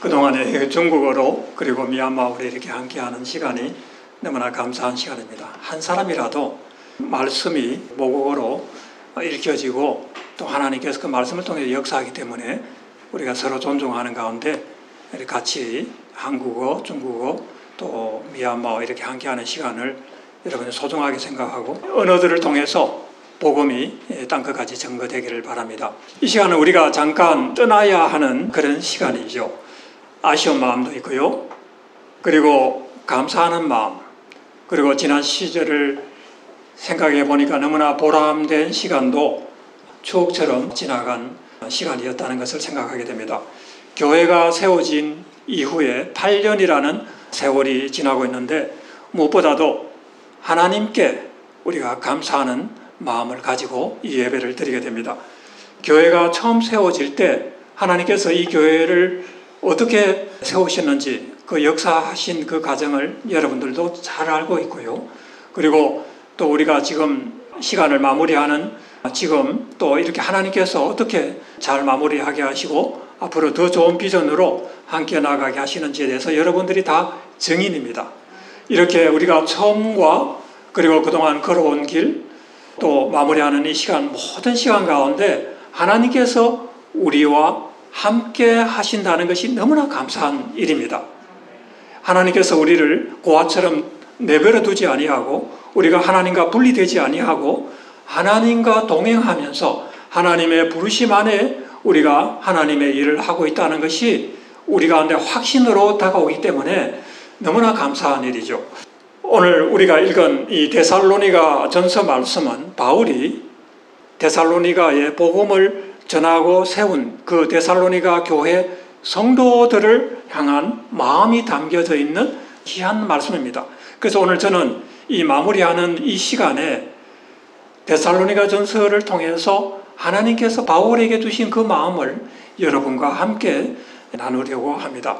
그동안에 중국어로 그리고 미얀마어로 이렇게 함께하는 시간이 너무나 감사한 시간입니다. 한 사람이라도 말씀이 모국어로 읽혀지고 또 하나님께서 그 말씀을 통해 역사하기 때문에 우리가 서로 존중하는 가운데 같이 한국어, 중국어, 또 미얀마어 이렇게 함께하는 시간을 여러분이 소중하게 생각하고 언어들을 통해서 복음이 땅끝까지 전거되기를 바랍니다. 이 시간은 우리가 잠깐 떠나야 하는 그런 시간이죠. 아쉬운 마음도 있고요. 그리고 감사하는 마음, 그리고 지난 시절을 생각해 보니까 너무나 보람된 시간도 추억처럼 지나간 시간이었다는 것을 생각하게 됩니다. 교회가 세워진 이후에 8년이라는 세월이 지나고 있는데 무엇보다도 하나님께 우리가 감사하는 마음을 가지고 이 예배를 드리게 됩니다. 교회가 처음 세워질 때 하나님께서 이 교회를 어떻게 세우셨는지 그 역사하신 그 과정을 여러분들도 잘 알고 있고요. 그리고 또 우리가 지금 시간을 마무리하는 지금 또 이렇게 하나님께서 어떻게 잘 마무리하게 하시고 앞으로 더 좋은 비전으로 함께 나가게 하시는지에 대해서 여러분들이 다 증인입니다. 이렇게 우리가 처음과 그리고 그동안 걸어온 길 또 마무리하는 이 시간, 모든 시간 가운데 하나님께서 우리와 함께 하신다는 것이 너무나 감사한 일입니다. 하나님께서 우리를 고아처럼 내버려 두지 아니하고 우리가 하나님과 분리되지 아니하고 하나님과 동행하면서 하나님의 부르심 안에 우리가 하나님의 일을 하고 있다는 것이 우리 가운데 확신으로 다가오기 때문에 너무나 감사한 일이죠. 오늘 우리가 읽은 이 데살로니가 전서 말씀은 바울이 데살로니가의 복음을 전하고 세운 그 데살로니가 교회 성도들을 향한 마음이 담겨져 있는 귀한 말씀입니다. 그래서 오늘 저는 이 마무리하는 이 시간에 데살로니가 전서를 통해서 하나님께서 바울에게 주신 그 마음을 여러분과 함께 나누려고 합니다.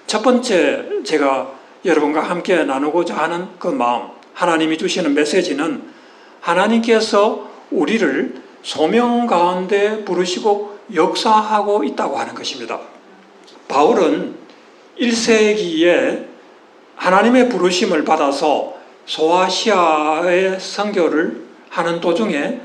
첫 번째 제가 여러분과 함께 나누고자 하는 그 마음, 하나님이 주시는 메시지는 하나님께서 우리를 소명 가운데 부르시고 역사하고 있다고 하는 것입니다. 바울은 1세기에 하나님의 부르심을 받아서 소아시아의 선교를 하는 도중에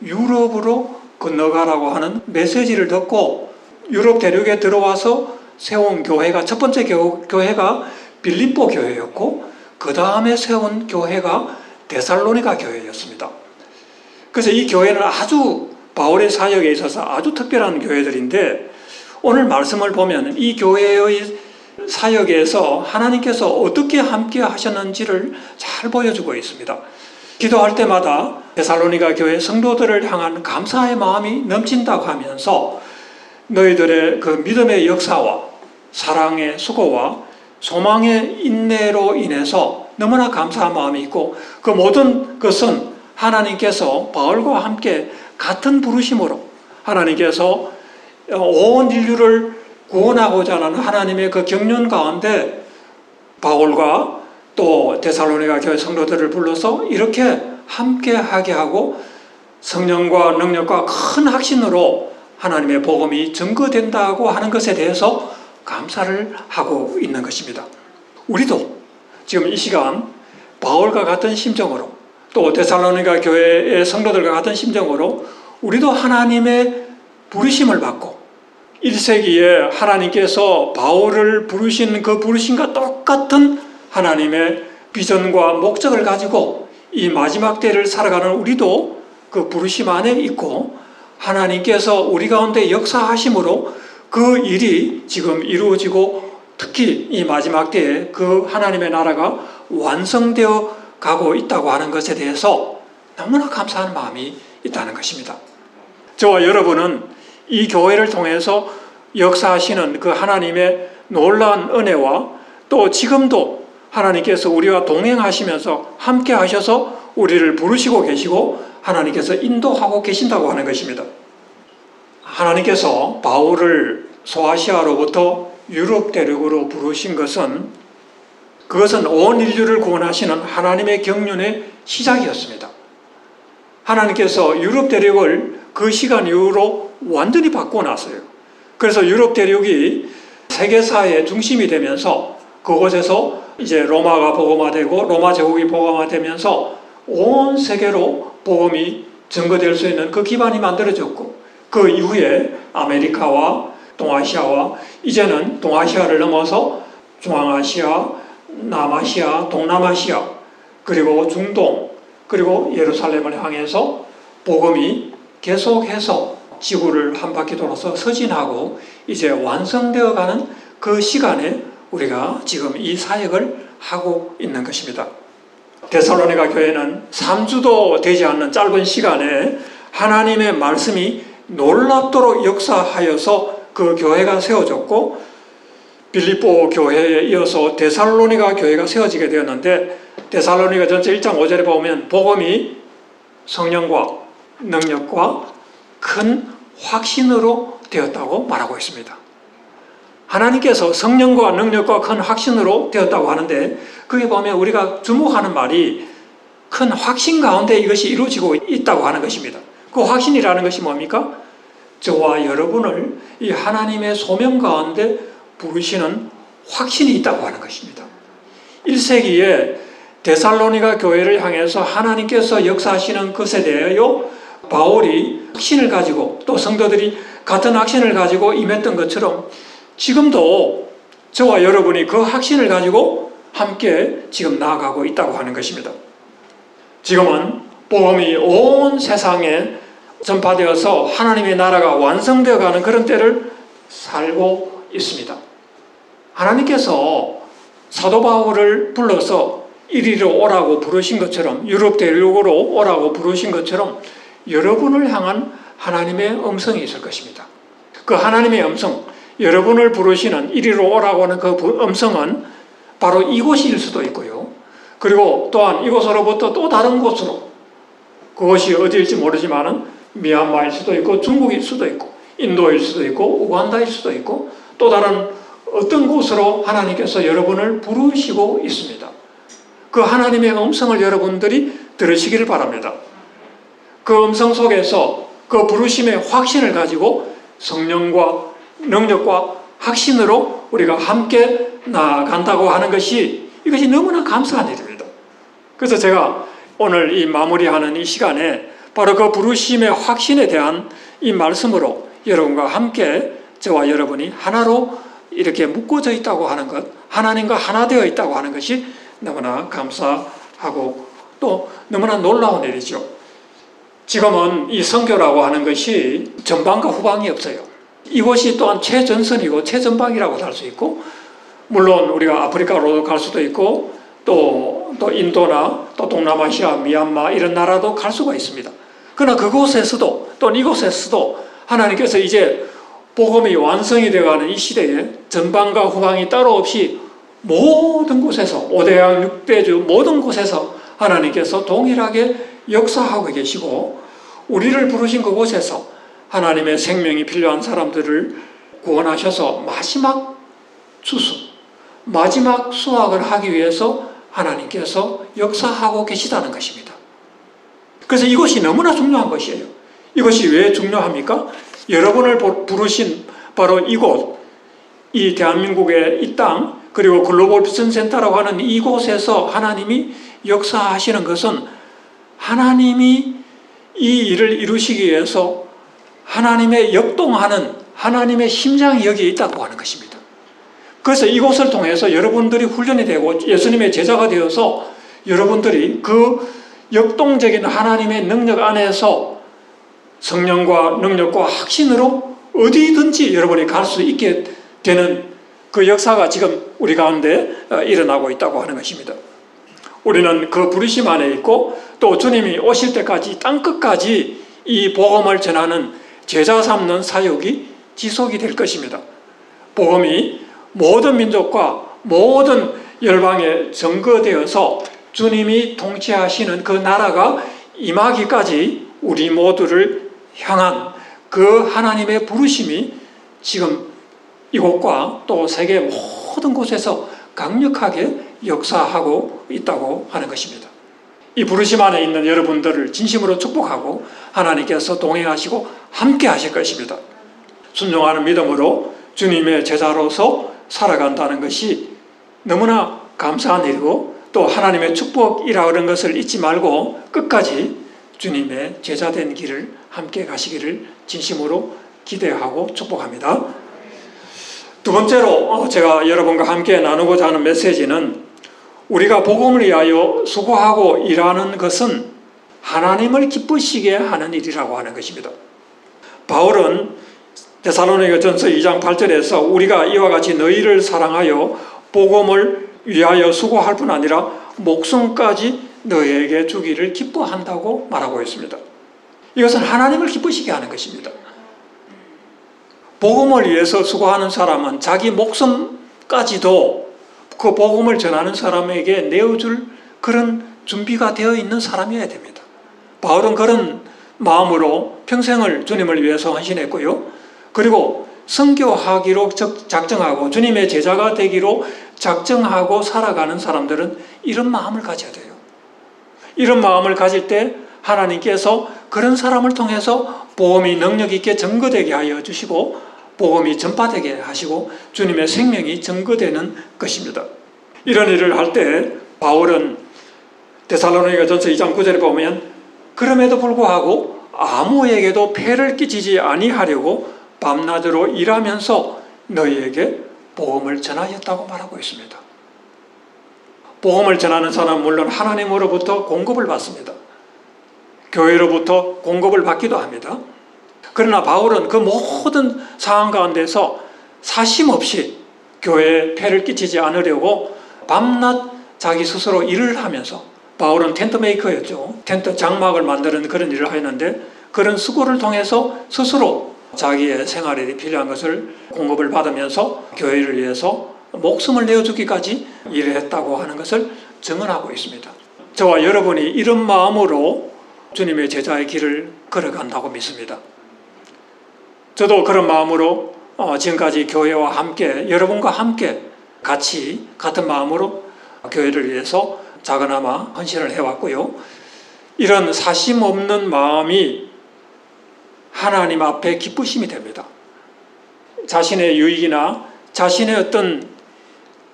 유럽으로 건너가라고 하는 메시지를 듣고 유럽 대륙에 들어와서 세운 교회가 첫 번째 교회가 빌립보 교회였고 그 다음에 세운 교회가 데살로니가 교회였습니다. 그래서 이 교회는 아주 바울의 사역에 있어서 아주 특별한 교회들인데 오늘 말씀을 보면 이 교회의 사역에서 하나님께서 어떻게 함께 하셨는지를 잘 보여주고 있습니다. 기도할 때마다 데살로니가 교회 성도들을 향한 감사의 마음이 넘친다고 하면서 너희들의 그 믿음의 역사와 사랑의 수고와 소망의 인내로 인해서 너무나 감사한 마음이 있고 그 모든 것은 하나님께서 바울과 함께 같은 부르심으로 하나님께서 온 인류를 구원하고자 하는 하나님의 그 경륜 가운데 바울과 또 데살로니가 교회 성도들을 불러서 이렇게 함께하게 하고 성령과 능력과 큰 확신으로 하나님의 복음이 증거된다고 하는 것에 대해서 감사를 하고 있는 것입니다. 우리도 지금 이 시간 바울과 같은 심정으로 또 데살로니가 교회의 성도들과 같은 심정으로 우리도 하나님의 부르심을 받고 1세기에 하나님께서 바울을 부르신 그 부르심과 똑같은 하나님의 비전과 목적을 가지고 이 마지막 때를 살아가는 우리도 그 부르심 안에 있고 하나님께서 우리 가운데 역사하심으로 그 일이 지금 이루어지고 특히 이 마지막 때에 그 하나님의 나라가 완성되어 가고 있다고 하는 것에 대해서 너무나 감사한 마음이 있다는 것입니다. 저와 여러분은 이 교회를 통해서 역사하시는 그 하나님의 놀라운 은혜와 또 지금도 하나님께서 우리와 동행하시면서 함께 하셔서 우리를 부르시고 계시고 하나님께서 인도하고 계신다고 하는 것입니다. 하나님께서 바울을 소아시아로부터 유럽 대륙으로 부르신 것은 그것은 온 인류를 구원하시는 하나님의 경륜의 시작이었습니다. 하나님께서 유럽 대륙을 그 시간 이후로 완전히 바꿔놨어요. 그래서 유럽 대륙이 세계사의 중심이 되면서 그곳에서 이제 로마가 복음화되고 로마 제국이 복음화되면서 온 세계로 복음이 전거될 수 있는 그 기반이 만들어졌고, 그 이후에 아메리카와 동아시아와 이제는 동아시아를 넘어서 중앙아시아, 남아시아, 동남아시아, 그리고 중동, 그리고 예루살렘을 향해서 복음이 계속해서 지구를 한 바퀴 돌아서 서진하고 이제 완성되어가는 그 시간에 우리가 지금 이 사역을 하고 있는 것입니다. 데살로니가 교회는 3주도 되지 않는 짧은 시간에 하나님의 말씀이 놀랍도록 역사하여서 그 교회가 세워졌고, 빌립보 교회에 이어서 데살로니가 교회가 세워지게 되었는데, 데살로니가 전체 1장 5절에 보면 복음이 성령과 능력과 큰 확신으로 되었다고 말하고 있습니다. 하나님께서 성령과 능력과 큰 확신으로 되었다고 하는데, 거기 보면 우리가 주목하는 말이 큰 확신 가운데 이것이 이루어지고 있다고 하는 것입니다. 그 확신이라는 것이 뭡니까? 저와 여러분을 이 하나님의 소명 가운데 부르시는 확신이 있다고 하는 것입니다. 1세기에 데살로니가 교회를 향해서 하나님께서 역사하시는 것에 대하여 바울이 확신을 가지고 또 성도들이 같은 확신을 가지고 임했던 것처럼 지금도 저와 여러분이 그 확신을 가지고 함께 지금 나아가고 있다고 하는 것입니다. 지금은 복음이 온 세상에 전파되어서 하나님의 나라가 완성되어 가는 그런 때를 살고 있습니다. 하나님께서 사도 바울을 불러서 이리로 오라고 부르신 것처럼, 유럽 대륙으로 오라고 부르신 것처럼 여러분을 향한 하나님의 음성이 있을 것입니다. 그 하나님의 음성, 여러분을 부르시는 이리로 오라고 하는 그 음성은 바로 이곳일 수도 있고요. 그리고 또한 이곳으로부터 또 다른 곳으로, 그것이 어디일지 모르지만은 미얀마일 수도 있고 중국일 수도 있고 인도일 수도 있고 우간다일 수도 있고 또 다른 어떤 곳으로 하나님께서 여러분을 부르시고 있습니다. 그 하나님의 음성을 여러분들이 들으시기를 바랍니다. 그 음성 속에서 그 부르심의 확신을 가지고 성령과 능력과 확신으로 우리가 함께 나아간다고 하는 것이, 이것이 너무나 감사한 일입니다. 그래서 제가 오늘 이 마무리하는 이 시간에 바로 그 부르심의 확신에 대한 이 말씀으로 여러분과 함께 저와 여러분이 하나로 이렇게 묶어져 있다고 하는 것, 하나님과 하나 되어 있다고 하는 것이 너무나 감사하고 또 너무나 놀라운 일이죠. 지금은 이 선교라고 하는 것이 전방과 후방이 없어요. 이곳이 또한 최전선이고 최전방이라고 할 수 있고, 물론 우리가 아프리카로 갈 수도 있고 또 인도나 또 동남아시아, 미얀마 이런 나라도 갈 수가 있습니다. 그러나 그곳에서도 또 이곳에서도 하나님께서 이제 복음이 완성이 되어가는 이 시대에 전방과 후방이 따로 없이 모든 곳에서 5대양 6대주 모든 곳에서 하나님께서 동일하게 역사하고 계시고, 우리를 부르신 그곳에서 하나님의 생명이 필요한 사람들을 구원하셔서 마지막 추수, 마지막 수확을 하기 위해서 하나님께서 역사하고 계시다는 것입니다. 그래서 이것이 너무나 중요한 것이에요. 이것이 왜 중요합니까? 여러분을 부르신 바로 이곳, 이 대한민국의 이 땅, 그리고 글로벌 비전 센터라고 하는 이곳에서 하나님이 역사하시는 것은 하나님이 이 일을 이루시기 위해서 하나님의 역동하는 하나님의 심장이 여기에 있다고 하는 것입니다. 그래서 이곳을 통해서 여러분들이 훈련이 되고 예수님의 제자가 되어서 여러분들이 그 역동적인 하나님의 능력 안에서 성령과 능력과 확신으로 어디든지 여러분이 갈 수 있게 되는 그 역사가 지금 우리 가운데 일어나고 있다고 하는 것입니다. 우리는 그 부르심 안에 있고 또 주님이 오실 때까지 땅끝까지 이 복음을 전하는 제자 삼는 사역이 지속이 될 것입니다. 복음이 모든 민족과 모든 열방에 전거되어서 주님이 통치하시는 그 나라가 임하기까지 우리 모두를 향한 그 하나님의 부르심이 지금 이곳과 또 세계 모든 곳에서 강력하게 역사하고 있다고 하는 것입니다. 이 부르심 안에 있는 여러분들을 진심으로 축복하고 하나님께서 동행하시고 함께 하실 것입니다. 순종하는 믿음으로 주님의 제자로서 살아간다는 것이 너무나 감사한 일이고, 또 하나님의 축복이라 그런 것을 잊지 말고 끝까지 주님의 제자된 길을 함께 가시기를 진심으로 기대하고 축복합니다. 두 번째로 제가 여러분과 함께 나누고자 하는 메시지는, 우리가 복음을 위하여 수고하고 일하는 것은 하나님을 기쁘시게 하는 일이라고 하는 것입니다. 바울은 데살로니가전서 2장 8절에서 우리가 이와 같이 너희를 사랑하여 복음을 위하여 수고할 뿐 아니라 목숨까지 너희에게 주기를 기뻐한다고 말하고 있습니다. 이것은 하나님을 기쁘시게 하는 것입니다. 복음을 위해서 수고하는 사람은 자기 목숨까지도 그 복음을 전하는 사람에게 내어줄 그런 준비가 되어 있는 사람이어야 됩니다. 바울은 그런 마음으로 평생을 주님을 위해서 헌신했고요. 그리고 선교하기로 작정하고 주님의 제자가 되기로 작정하고 살아가는 사람들은 이런 마음을 가져야 돼요. 이런 마음을 가질 때 하나님께서 그런 사람을 통해서 복음이 능력 있게 증거되게 하여 주시고, 복음이 전파되게 하시고 주님의 생명이 증거되는 것입니다. 이런 일을 할 때 바울은 데살로니가전서 2장 9절에 보면, 그럼에도 불구하고 아무에게도 폐를 끼치지 아니하려고 밤낮으로 일하면서 너희에게 복음을 전하였다고 말하고 있습니다. 복음을 전하는 사람은 물론 하나님으로부터 공급을 받습니다. 교회로부터 공급을 받기도 합니다. 그러나 바울은 그 모든 상황 가운데서 사심없이 교회에 폐를 끼치지 않으려고 밤낮 자기 스스로 일을 하면서, 바울은 텐트 메이커였죠. 텐트 장막을 만드는 그런 일을 하였는데, 그런 수고를 통해서 스스로 자기의 생활에 필요한 것을 공급을 받으면서 교회를 위해서 목숨을 내어주기까지 일을 했다고 하는 것을 증언하고 있습니다. 저와 여러분이 이런 마음으로 주님의 제자의 길을 걸어간다고 믿습니다. 저도 그런 마음으로 지금까지 교회와 함께, 여러분과 함께 같이 같은 마음으로 교회를 위해서 작은아마 헌신을 해왔고요. 이런 사심 없는 마음이 하나님 앞에 기쁘심이 됩니다. 자신의 유익이나 자신의 어떤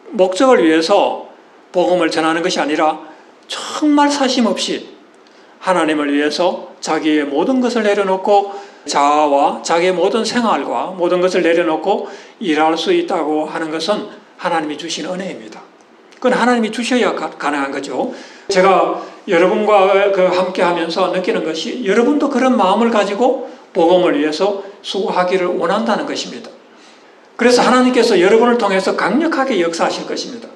목적을 위해서 복음을 전하는 것이 아니라 정말 사심 없이 하나님을 위해서 자기의 모든 것을 내려놓고 자아와 자기의 모든 생활과 모든 것을 내려놓고 일할 수 있다고 하는 것은 하나님이 주신 은혜입니다. 그건 하나님이 주셔야 가능한 거죠. 제가 여러분과 함께 하면서 느끼는 것이, 여러분도 그런 마음을 가지고 복음을 위해서 수고하기를 원한다는 것입니다. 그래서 하나님께서 여러분을 통해서 강력하게 역사하실 것입니다.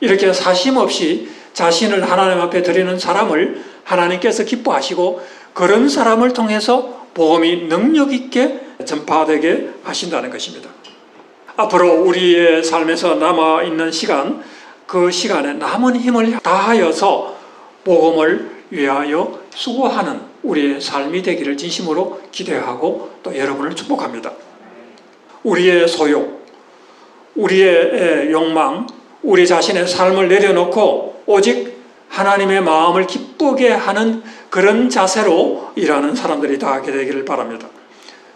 이렇게 사심 없이 자신을 하나님 앞에 드리는 사람을 하나님께서 기뻐하시고, 그런 사람을 통해서 복음이 능력 있게 전파되게 하신다는 것입니다. 앞으로 우리의 삶에서 남아있는 시간, 그 시간에 남은 힘을 다하여서 복음을 위하여 수고하는 우리의 삶이 되기를 진심으로 기대하고 또 여러분을 축복합니다. 우리의 소욕, 우리의 욕망, 우리 자신의 삶을 내려놓고 오직 하나님의 마음을 기쁘게 하는 그런 자세로 일하는 사람들이 다 하게 되기를 바랍니다.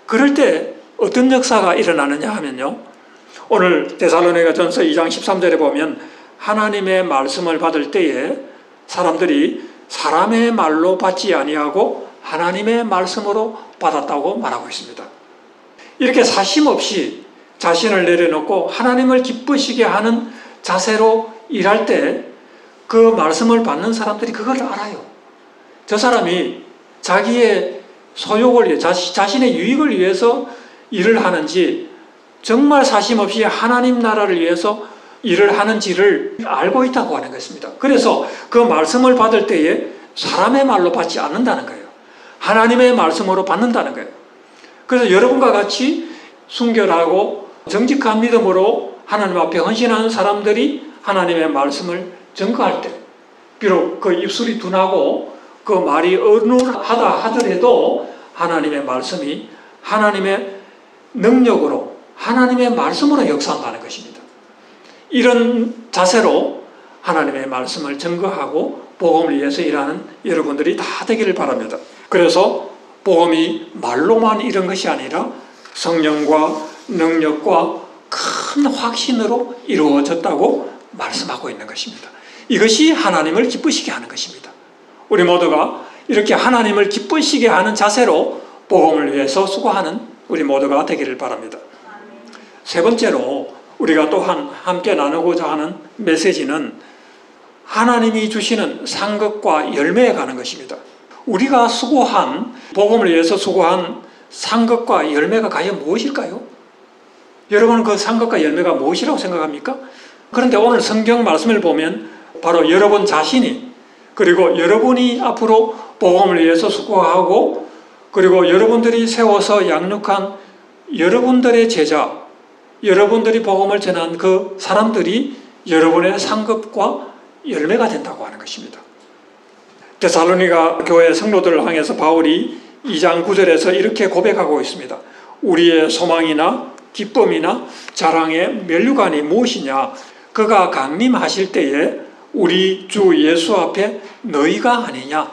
그럴 때 어떤 역사가 일어나느냐 하면요, 오늘 데살로니가전서 2장 13절에 보면 하나님의 말씀을 받을 때에 사람들이 사람의 말로 받지 아니하고 하나님의 말씀으로 받았다고 말하고 있습니다. 이렇게 사심 없이 자신을 내려놓고 하나님을 기쁘시게 하는 자세로 일할 때 그 말씀을 받는 사람들이 그걸 알아요. 저 사람이 자기의 소욕을 위해, 자신의 유익을 위해서 일을 하는지, 정말 사심 없이 하나님 나라를 위해서 일을 하는지를 알고 있다고 하는 것입니다. 그래서 그 말씀을 받을 때에 사람의 말로 받지 않는다는 거예요. 하나님의 말씀으로 받는다는 거예요. 그래서 여러분과 같이 순결하고 정직한 믿음으로 하나님 앞에 헌신하는 사람들이 하나님의 말씀을 증거할 때, 비록 그 입술이 둔하고 그 말이 어눌하다 하더라도 하나님의 말씀이 하나님의 능력으로, 하나님의 말씀으로 역사한다는 것입니다. 이런 자세로 하나님의 말씀을 증거하고 복음을 위해서 일하는 여러분들이 다 되기를 바랍니다. 그래서 복음이 말로만 이런 것이 아니라 성령과 능력과 큰 확신으로 이루어졌다고 말씀하고 있는 것입니다. 이것이 하나님을 기쁘시게 하는 것입니다. 우리 모두가 이렇게 하나님을 기쁘시게 하는 자세로 복음을 위해서 수고하는 우리 모두가 되기를 바랍니다. 세 번째로 우리가 또한 함께 나누고자 하는 메시지는 하나님이 주시는 상급과 열매에 가는 것입니다. 우리가 수고한, 복음을 위해서 수고한 상급과 열매가 과연 무엇일까요? 여러분은 그 상급과 열매가 무엇이라고 생각합니까? 그런데 오늘 성경 말씀을 보면 바로 여러분 자신이, 그리고 여러분이 앞으로 복음을 위해서 수고하고, 그리고 여러분들이 세워서 양육한 여러분들의 제자, 여러분들이 복음을 전한 그 사람들이 여러분의 상급과 열매가 된다고 하는 것입니다. 데살로니가 교회 성도들을 향해서 바울이 2장 9절에서 이렇게 고백하고 있습니다. 우리의 소망이나 기쁨이나 자랑의 면류관이 무엇이냐? 그가 강림하실 때에 우리 주 예수 앞에 너희가 아니냐?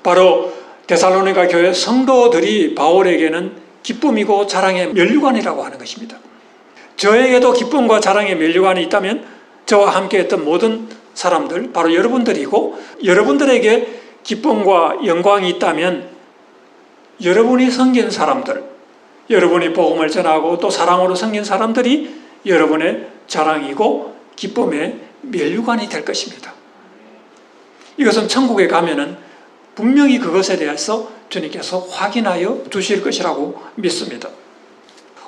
바로 데살로니가 교회 성도들이 바울에게는 기쁨이고 자랑의 면류관이라고 하는 것입니다. 저에게도 기쁨과 자랑의 면류관이 있다면 저와 함께 했던 모든 사람들, 바로 여러분들이고, 여러분들에게 기쁨과 영광이 있다면 여러분이 섬긴 사람들, 여러분이 복음을 전하고 또 사랑으로 섬긴 사람들이 여러분의 자랑이고 기쁨의 면류관이 될 것입니다. 이것은 천국에 가면은 분명히 그것에 대해서 주님께서 확인하여 주실 것이라고 믿습니다.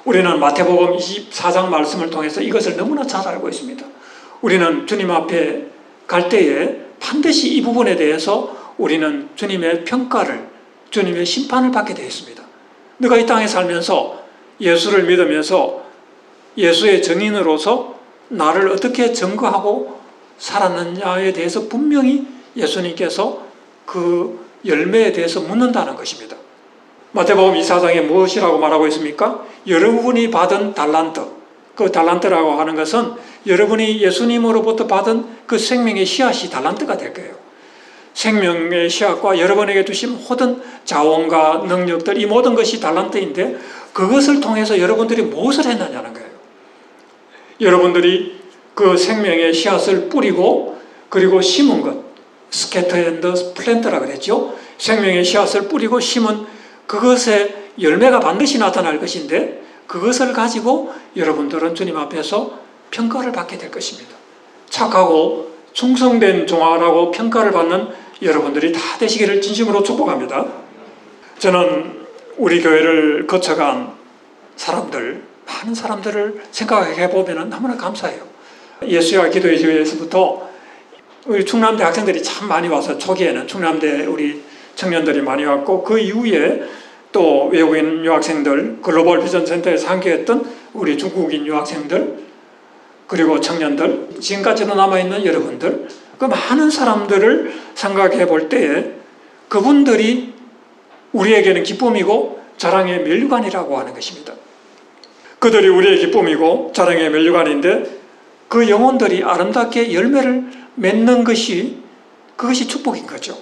우리는 마태복음 24장 말씀을 통해서 이것을 너무나 잘 알고 있습니다. 우리는 주님 앞에 갈 때에 반드시 이 부분에 대해서 우리는 주님의 평가를, 주님의 심판을 받게 되어 있습니다. 너가 이 땅에 살면서 예수를 믿으면서 예수의 증인으로서 나를 어떻게 증거하고 살았느냐에 대해서 분명히 예수님께서 그 열매에 대해서 묻는다는 것입니다. 마태복음 24장에 무엇이라고 말하고 있습니까? 여러분이 받은 달란트, 그 달란트라고 하는 것은 여러분이 예수님으로부터 받은 그 생명의 씨앗이 달란트가 될 거예요. 생명의 씨앗과 여러분에게 주신 모든 자원과 능력들, 이 모든 것이 달란트인데 그것을 통해서 여러분들이 무엇을 했느냐는 거예요. 여러분들이 그 생명의 씨앗을 뿌리고 그리고 심은 것, 스캐터 앤드 플랜트라 그랬죠. 생명의 씨앗을 뿌리고 심은 그것의 열매가 반드시 나타날 것인데 그것을 가지고 여러분들은 주님 앞에서 평가를 받게 될 것입니다. 착하고 충성된 종아라고 평가를 받는 여러분들이 다 되시기를 진심으로 축복합니다. 저는 우리 교회를 거쳐간 사람들, 많은 사람들을 생각해 보면 너무나 감사해요. 예수와 기도의 지혜에서부터 우리 충남대 학생들이 참 많이 와서 초기에는 충남대 우리 청년들이 많이 왔고 그 이후에 또 외국인 유학생들, 글로벌 비전 센터에서 함께했던 우리 중국인 유학생들, 그리고 청년들, 지금까지도 남아있는 여러분들, 그 많은 사람들을 생각해 볼 때에 그분들이 우리에게는 기쁨이고 자랑의 면류관이라고 하는 것입니다. 그들이 우리의 기쁨이고 자랑의 면류관인데 그 영혼들이 아름답게 열매를 맺는 것이 그것이 축복인 거죠.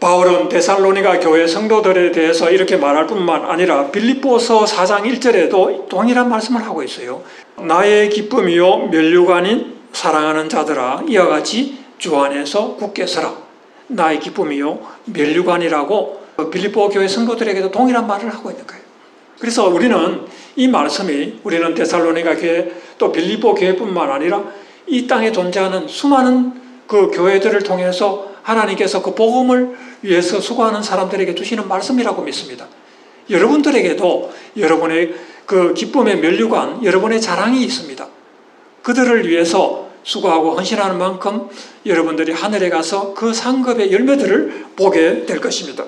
바울은 데살로니가 교회 성도들에 대해서 이렇게 말할 뿐만 아니라 빌립보서 4장 1절에도 동일한 말씀을 하고 있어요. 나의 기쁨이요 면류관인 사랑하는 자들아 이와 같이 주 안에서 굳게 서라. 나의 기쁨이요 면류관이라고 빌립보 교회 성도들에게도 동일한 말을 하고 있는 거예요. 그래서 우리는 이 말씀이 우리는 데살로니가 교회 또 빌립보 교회뿐만 아니라 이 땅에 존재하는 수많은 그 교회들을 통해서 하나님께서 그 복음을 위해서 수고하는 사람들에게 주시는 말씀이라고 믿습니다. 여러분들에게도 여러분의 그 기쁨의 면류관, 여러분의 자랑이 있습니다. 그들을 위해서 수고하고 헌신하는 만큼 여러분들이 하늘에 가서 그 상급의 열매들을 보게 될 것입니다.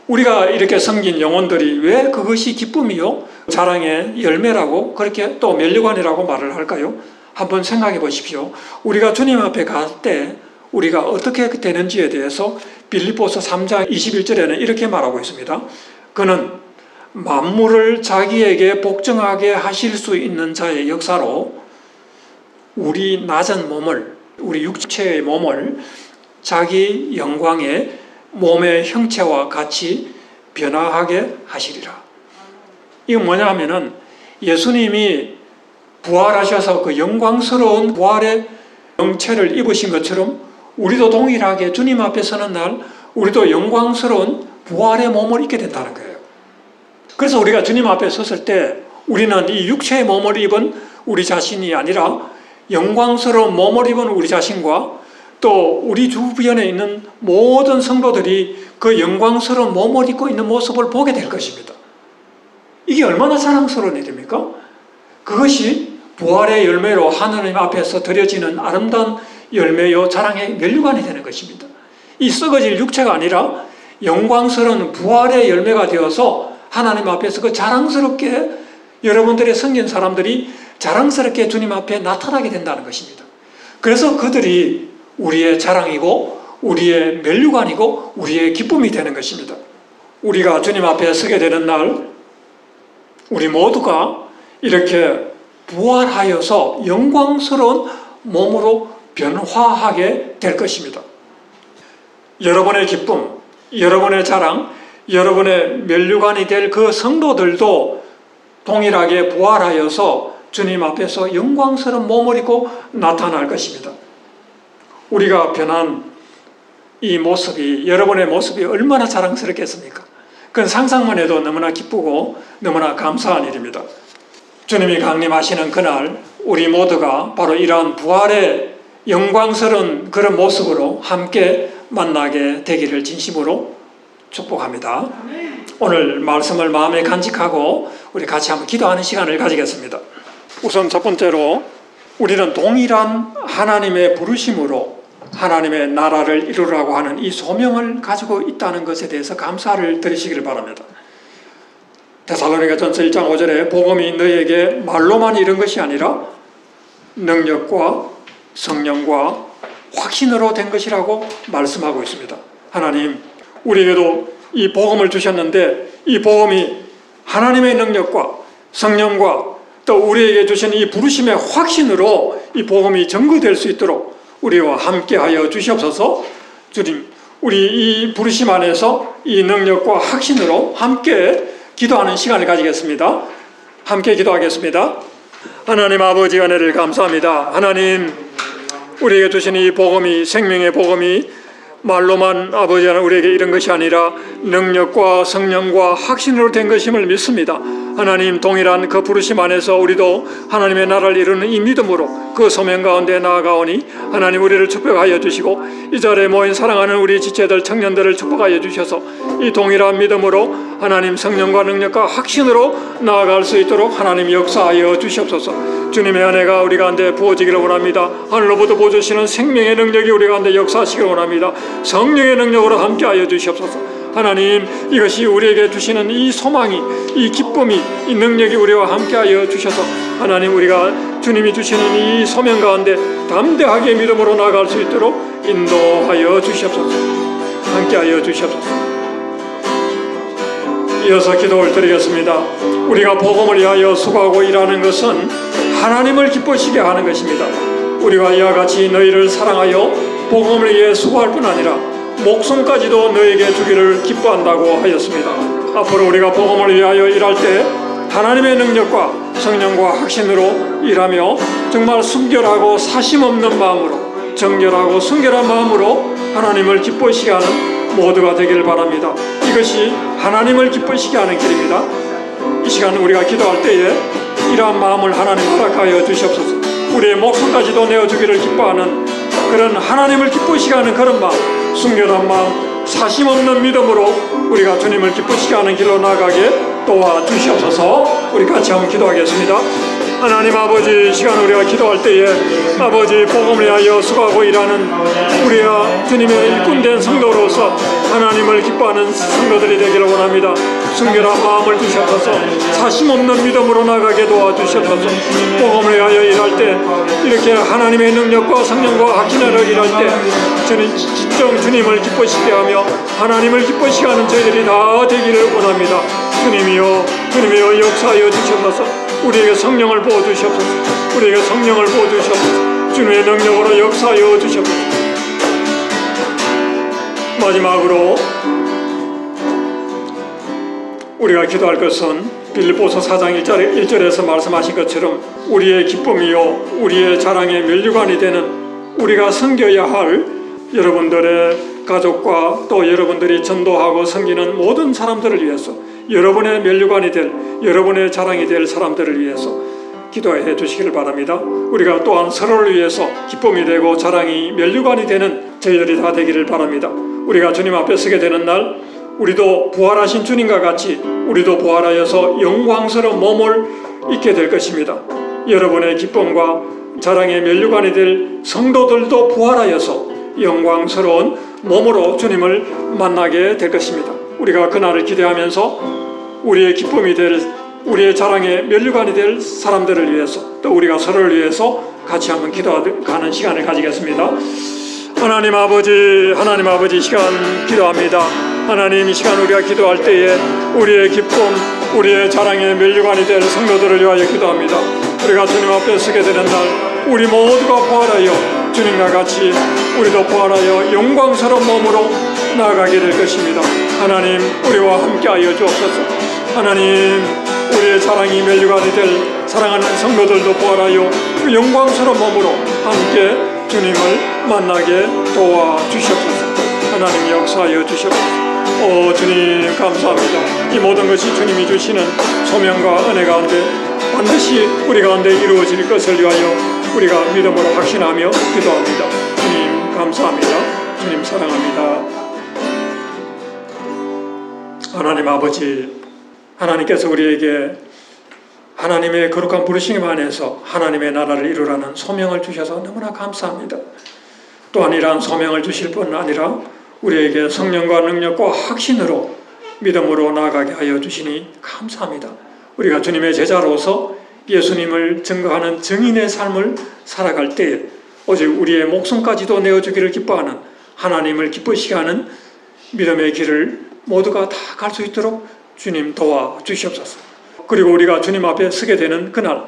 우리가 이렇게 섬긴 영혼들이 왜 그것이 기쁨이요 자랑의 열매라고 그렇게 또 면류관이라고 말을 할까요? 한번 생각해 보십시오. 우리가 주님 앞에 갈 때 우리가 어떻게 되는지에 대해서 빌립보서 3장 21절에는 이렇게 말하고 있습니다. 그는 만물을 자기에게 복종하게 하실 수 있는 자의 역사로 우리 낮은 몸을, 우리 육체의 몸을 자기 영광의 몸의 형체와 같이 변화하게 하시리라. 이건 뭐냐 하면은 예수님이 부활하셔서 그 영광스러운 부활의 영체를 입으신 것처럼 우리도 동일하게 주님 앞에 서는 날 우리도 영광스러운 부활의 몸을 입게 된다는 거예요. 그래서 우리가 주님 앞에 섰을 때 우리는 이 육체의 몸을 입은 우리 자신이 아니라 영광스러운 몸을 입은 우리 자신과 또 우리 주변에 있는 모든 성도들이 그 영광스러운 몸을 입고 있는 모습을 보게 될 것입니다. 이게 얼마나 자랑스러운 일입니까? 그것이 부활의 열매로 하나님 앞에서 드려지는 아름다운 열매요 자랑의 면류관이 되는 것입니다. 이 썩어질 육체가 아니라 영광스러운 부활의 열매가 되어서 하나님 앞에서 그 자랑스럽게 여러분들의 성ген 사람들이 자랑스럽게 주님 앞에 나타나게 된다는 것입니다. 그래서 그들이 우리의 자랑이고 우리의 면류관이고 우리의 기쁨이 되는 것입니다. 우리가 주님 앞에 서게 되는 날 우리 모두가 이렇게 부활하여서 영광스러운 몸으로 변화하게 될 것입니다. 여러분의 기쁨, 여러분의 자랑, 여러분의 면류관이 될 그 성도들도 동일하게 부활하여서 주님 앞에서 영광스러운 몸을 입고 나타날 것입니다. 우리가 변한 이 모습이, 여러분의 모습이 얼마나 자랑스럽겠습니까? 그건 상상만 해도 너무나 기쁘고 너무나 감사한 일입니다. 주님이 강림하시는 그날 우리 모두가 바로 이러한 부활의 영광스러운 그런 모습으로 함께 만나게 되기를 진심으로 축복합니다. 오늘 말씀을 마음에 간직하고 우리 같이 한번 기도하는 시간을 가지겠습니다. 우선 첫 번째로 우리는 동일한 하나님의 부르심으로 하나님의 나라를 이루라고 하는 이 소명을 가지고 있다는 것에 대해서 감사를 드리시기를 바랍니다. 데살로니가전서 1장 5절에 복음이 너희에게 말로만 이른 것이 아니라 능력과 성령과 확신으로 된 것이라고 말씀하고 있습니다. 하나님, 우리에게도 이 복음을 주셨는데 이 복음이 하나님의 능력과 성령과 또 우리에게 주신 이 부르심의 확신으로 이 복음이 증거될 수 있도록 우리와 함께하여 주시옵소서. 주님, 우리 이 부르심 안에서 이 능력과 확신으로 함께 기도하는 시간을 가지겠습니다. 함께 기도하겠습니다. 하나님 아버지 은혜를 감사합니다. 하나님, 우리에게 주신 이 복음이, 생명의 복음이 말로만 아버지 하나님 우리에게 이런 것이 아니라 능력과 성령과 확신으로 된 것임을 믿습니다. 하나님, 동일한 그 부르심 안에서 우리도 하나님의 나라를 이루는 이 믿음으로 그 소명 가운데 나아가오니 하나님 우리를 축복하여 주시고 이 자리에 모인 사랑하는 우리 지체들 청년들을 축복하여 주셔서 이 동일한 믿음으로 하나님 성령과 능력과 확신으로 나아갈 수 있도록 하나님 역사하여 주시옵소서. 주님의 은혜가 우리 가운데 부어지기를 원합니다. 하늘로부터 부어주시는 생명의 능력이 우리 가운데 역사하시기를 원합니다. 성령의 능력으로 함께하여 주시옵소서. 하나님, 이것이 우리에게 주시는 이 소망이, 이 기쁨이, 이 능력이 우리와 함께하여 주셔서 하나님 우리가 주님이 주시는 이 소명 가운데 담대하게 믿음으로 나아갈 수 있도록 인도하여 주시옵소서. 함께하여 주시옵소서. 이어서 기도를 드리겠습니다. 우리가 복음을 위하여 수고하고 일하는 것은 하나님을 기쁘시게 하는 것입니다. 우리가 이와 같이 너희를 사랑하여 복음을 위해 수고할 뿐 아니라 목숨까지도 너에게 주기를 기뻐한다고 하였습니다. 앞으로 우리가 복음을 위하여 일할 때 하나님의 능력과 성령과 확신으로 일하며 정말 순결하고 사심 없는 마음으로, 정결하고 순결한 마음으로 하나님을 기쁘시게 하는 모두가 되기를 바랍니다. 이것이 하나님을 기쁘시게 하는 길입니다. 이 시간 우리가 기도할 때에 이러한 마음을 하나님 허락하여 주시옵소서. 우리의 목숨까지도 내어주기를 기뻐하는 그런 하나님을 기쁘시게 하는 그런 마음, 순결한 마음, 사심 없는 믿음으로 우리가 주님을 기쁘시게 하는 길로 나아가게 도와주시옵소서. 우리 같이 한번 기도하겠습니다. 하나님 아버지, 시간 우리가 기도할 때에 아버지 복음을 위하여 수고하고 일하는 우리가 주님의 일꾼된 성도로서 하나님을 기뻐하는 성도들이 되기를 원합니다. 순결한 마음을 주시옵소서. 사심 없는 믿음으로 나가게 도와주시옵소서. 복음을 위하여 일할 때 이렇게 하나님의 능력과 성령과 확신으로 일할 때 저는 진정 주님을 기쁘시게 하며 하나님을 기쁘시게 하는 저희들이 다 되기를 원합니다. 주님이여, 주님이여 역사하여 주시옵소서. 우리에게 성령을 부어주시옵소서. 우리에게 성령을 부어주시옵소서. 주님의 능력으로 역사하여 주시옵소서. 마지막으로 우리가 기도할 것은 빌립보서 4장 1절에서 말씀하신 것처럼 우리의 기쁨이요 우리의 자랑의 면류관이 되는 우리가 섬겨야 할 여러분들의 가족과 또 여러분들이 전도하고 섬기는 모든 사람들을 위해서 여러분의 면류관이 될 여러분의 자랑이 될 사람들을 위해서 기도해 주시기를 바랍니다. 우리가 또한 서로를 위해서 기쁨이 되고 자랑이 면류관이 되는 저희들이 다 되기를 바랍니다. 우리가 주님 앞에 서게 되는 날 우리도 부활하신 주님과 같이 우리도 부활하여서 영광스러운 몸을 입게 될 것입니다. 여러분의 기쁨과 자랑의 면류관이 될 성도들도 부활하여서 영광스러운 몸으로 주님을 만나게 될 것입니다. 우리가 그날을 기대하면서 우리의 기쁨이 될 우리의 자랑의 면류관이 될 사람들을 위해서 또 우리가 서로를 위해서 같이 한번 기도하는 시간을 가지겠습니다. 하나님 아버지 시간 기도합니다. 하나님 이 시간 우리가 기도할 때에 우리의 기쁨 우리의 자랑의 면류관이 될 성도들을 위하여 기도합니다. 우리가 주님 앞에 서게 되는 날 우리 모두가 부활하여 주님과 같이 우리도 부활하여 영광스러운 몸으로 나아가게 될 것입니다. 하나님 우리와 함께하여 주옵소서. 하나님 우리의 자랑이 면류관이 될 사랑하는 성도들도 부활하여 그 영광스러운 몸으로 함께 주님을 만나게 도와주시옵소서. 하나님 역사하여 주시옵소서. 주님 감사합니다. 이 모든 것이 주님이 주시는 소명과 은혜 가운데 반드시 우리 가운데 이루어질 것을 위하여 우리가 믿음으로 확신하며 기도합니다. 주님 감사합니다. 주님 사랑합니다. 하나님 아버지, 하나님께서 우리에게 하나님의 거룩한 부르심에 안에서 하나님의 나라를 이루라는 소명을 주셔서 너무나 감사합니다. 또한 이러한 소명을 주실 뿐 아니라 우리에게 성령과 능력과 확신으로 믿음으로 나아가게 하여 주시니 감사합니다. 우리가 주님의 제자로서 예수님을 증거하는 증인의 삶을 살아갈 때에 오직 우리의 목숨까지도 내어주기를 기뻐하는 하나님을 기쁘시게 하는 믿음의 길을 모두가 다 갈 수 있도록 주님 도와주시옵소서. 그리고 우리가 주님 앞에 서게 되는 그날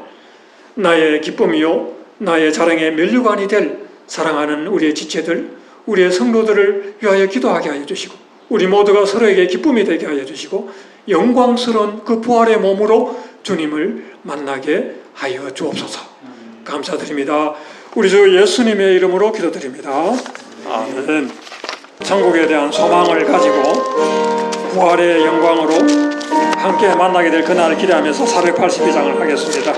나의 기쁨이요 나의 자랑의 면류관이 될 사랑하는 우리의 지체들 우리의 성도들을 위하여 기도하게 하여 주시고 우리 모두가 서로에게 기쁨이 되게 하여 주시고 영광스러운 그 부활의 몸으로 주님을 만나게 하여 주옵소서. 감사드립니다. 우리 주 예수님의 이름으로 기도드립니다. 아멘. 천국에 대한 소망을 가지고 부활의 영광으로 함께 만나게 될 그날을 기대하면서 482장을 하겠습니다.